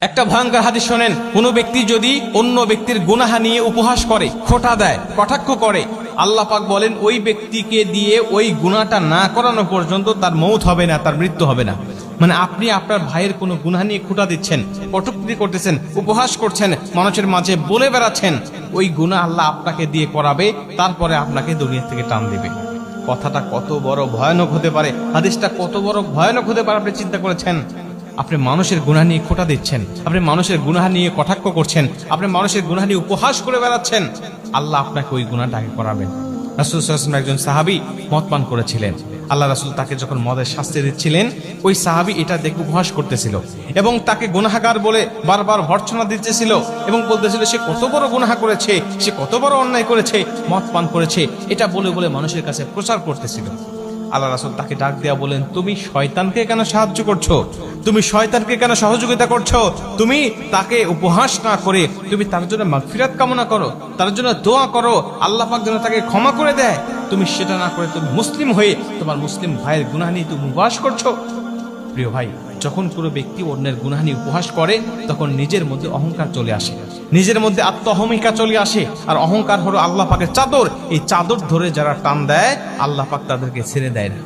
একটা ভয়ঙ্কর হাদিস শোনেন, কোন ব্যক্তি যদি অন্য ব্যক্তির গুনাহ নিয়ে উপহাস করে, খোঁটা দেয়, কটাক্ষ করে, আল্লাহ পাক বলেন ওই ব্যক্তিকে দিয়ে ওই গুনাহটা না করানো পর্যন্ত তার মৌত হবে না, তার মৃত্যু হবে না। মানে আপনি আপনার ভাইয়ের কোনো গুনাহ নিয়ে খোঁটা দিচ্ছেন, কটূক্তি করতেছেন, উপহাস করছেন, মানুষের মাঝে বলে বেড়াচ্ছেন, ওই গুনাহ আল্লাহ আপনাকে দিয়ে করাবে, তারপরে আপনাকে দুনিয়া থেকে টান দিবে। কথাটা কত বড় ভয়ানক হতে পারে, হাদিসটা কত বড় ভয়ানক হতে পারে আপনি চিন্তা করেছেন? আপনি মানুষের গুনাহ নিয়ে খোঁটা দিচ্ছেন, আপনি মানুষের গুনাহ নিয়ে কটাক্ষ করছেন, আপনি মানুষের গুনাহ নিয়ে উপহাস করে বেড়াচ্ছেন, আল্লাহ আপনাকে ওই গুনাহটাকে করাবেন। রাসূল সাল্লাল্লাহু আলাইহি ওয়াসাল্লাম একজন সাহাবী মদ পান করেছিলেন। আল্লাহ রাসূল তাকে যখন মদের শাস্তি দিচ্ছিলেন, ওই সাহাবী এটা দেখে উপহাস করতেছিল এবং তাকে গুনাহগার বলে বারবার ভর্ৎসনা দিতেছিল এবং বলতেছিল সে কত বড় গুনাহ করেছে, সে কত বড় অন্যায় করেছে, মদ পান করেছে, এটা বলে বলে মানুষের কাছে প্রচার করতেছিল। আল্লাহ রাসূল তাকে ডাক দেয়া বলেন, তুমি শয়তানকে কেন সাহায্য করছো? তুমি শয়তানকে কেন সহযোগিতা করছো? তুমি তাকে উপহাস না করে তুমি তার জন্য মাগফিরাত কামনা করো, তার জন্য দোয়া করো, আল্লাহ পাক যেন তাকে ক্ষমা করে দেয়। তুমি সেটা না করে তুমি মুসলিম হয়ে তোমার মুসলিম ভাইয়ের গুনাহ নিয়ে তুমি উপহাস করছো। প্রিয় ভাই, যখন কোনো ব্যক্তি অন্যের গুনাহ নিয়ে উপহাস করে, তখন নিজের মধ্যে অহংকার চলে আসে, নিজের মধ্যে আত্ম অহমিকা চলে আসে। আর অহংকার হলো আল্লাহ পাকের চাদর, এই চাদর ধরে যারা টান দেয়, আল্লাহ পাক তাদেরকে ছেড়ে দেয় না।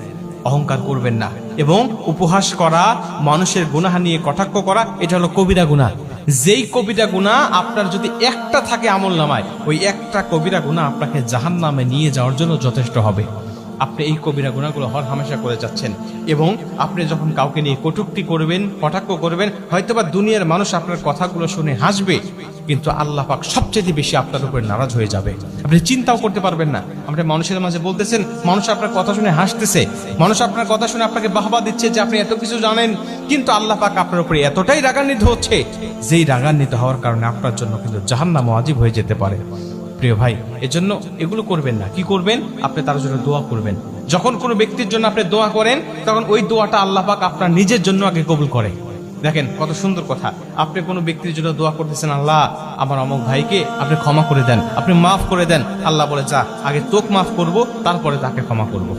অহংকার করবেন না। এবং উপহাস করা, মানুষের গুনাহ নিয়ে কটাক্ষ করা, এটা হলো কবিরা গুনাহ। যেই কবিরা গুনাহ আপনার যদি একটা থাকে আমল নামায়, ওই একটা কবিরা গুনাহ আপনাকে জাহান্নামে নিয়ে যাওয়ার জন্য যথেষ্ট হবে। আপনি এই কবিরা গুনাহগুলো হর হামেশা করে যাচ্ছেন এবং আপনি যখন কাউকে নিয়ে কটূক্তি করবেন, কটাক্ষ করবেন, হয়তোবা দুনিয়ার মানুষ আপনার কথাগুলো শুনে হাসবে, কিন্তু আল্লাহ পাক সবচেয়ে বেশি আপনার উপরে নারাজ হয়ে যাবে। আপনি চিন্তাও করতে পারবেন না। আপনি মানুষের মাঝে বলতেছেন, মানুষ আপনার কথা শুনে হাসতেছে, মানুষ আপনার কথা শুনে আপনাকে বাহবা দিচ্ছে যে আপনি এত কিছু জানেন, কিন্তু আল্লাহ পাক আপনার উপরে এতটাই রাগান্বিত হচ্ছে, যেই রাগান্বিত হওয়ার কারণে আপনার জন্য কিন্তু জাহান্নাম ওয়াজিব হয়ে যেতে পারে। প্রিয় ভাই, এজন্য এগুলো করবেন না। কি করবেন? আপনি তার জন্য দোয়া করবেন। যখন কোনো ব্যক্তির জন্য আপনি দোয়া করেন, তখন ওই দোয়াটা আল্লাহ পাক আপনার নিজের জন্য আগে কবুল করে। দেখেন কত সুন্দর কথা। আপনি কোনো ব্যক্তির জন্য দোয়া করতেছেন, আল্লাহ আমার অমুক ভাইকে আপনি ক্ষমা করে দেন, আপনি মাফ করে দেন। আল্লাহ বলে, যা, আগে তোকে মাফ করব, তারপরে তাকে ক্ষমা করব।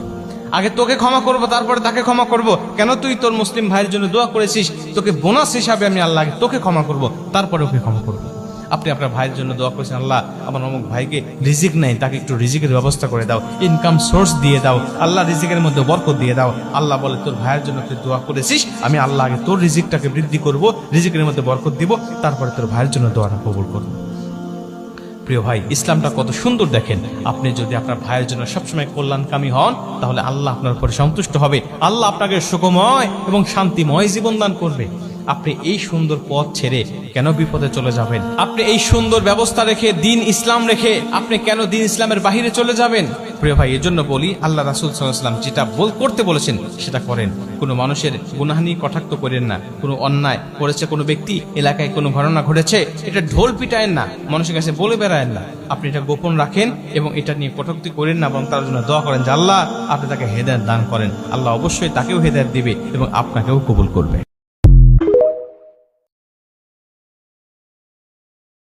আগে তোকে ক্ষমা করব, তারপরে তাকে ক্ষমা করব। কেন? তুই তোর মুসলিম ভাইয়ের জন্য দোয়া করেছিস, তোকে বোনাস হিসাবে আমি আল্লাহ তোকে ক্ষমা করব, তারপরে ওকে ক্ষমা করব। আপনি আপনার ভাইয়ের জন্য দোয়া করেছেন, আল্লাহ আমার অমুক ভাইকে রিজিক নাই, তাকে একটু রিজিকের ব্যবস্থা করে দাও, ইনকাম সোর্স দিয়ে দাও, আল্লাহ রিজিকের মধ্যে বরকত দিয়ে দাও। আল্লাহ বলে, তোর ভাইয়ের জন্য তুই দোয়া করেছিস, আমি আল্লাহ আগে তোর রিজিকটাকে বৃদ্ধি করব, রিজিকের মধ্যে বরকত দিব, তারপরে তোর ভাইয়ের জন্য দোয়াটা কবুল করব। প্রিয় ভাই, ইসলামটা কত সুন্দর দেখেন। আপনি যদি আপনার ভাইয়ের জন্য সবসময় কল্যাণকামী হন, তাহলে আল্লাহ আপনার উপরে সন্তুষ্ট হবে, আল্লাহ আপনাকে সুখময় এবং শান্তিময় জীবন দান করবে। আপনি এই সুন্দর পথ ছেড়ে কেন বিপদে চলে যাবেন? আপনি এই সুন্দর ব্যবস্থা রেখে, দিন ইসলাম রেখে আপনি কেন দিন ইসলামের বাহিরে চলে যাবেন? প্রিয় ভাই, এজন্য বলি, আল্লাহ রাসূল সাল্লাল্লাহু আলাইহি ওয়াসাল্লাম যেটা করতে বলেছেন সেটা করেন। কোনো মানুষের গুনাহ নিয়ে কটাক্ষ করেন না। কোনো অন্যায় করেছে কোনো ব্যক্তি, এলাকায় কোনো ঘটনা ঘটেছে, এটা ঢোল পিটায়েন না, মানুষের কাছে বলে বেড়ায়েন না। আপনি এটা গোপন রাখেন এবং এটা নিয়ে কটূক্তি করেন না, বরং তার জন্য দোয়া করেন যে আল্লাহ আপনি তাকে হেদায়েত দান করেন। আল্লাহ অবশ্যই তাকেও হেদায়েত দিবে এবং আপনাকেও কবুল করবে।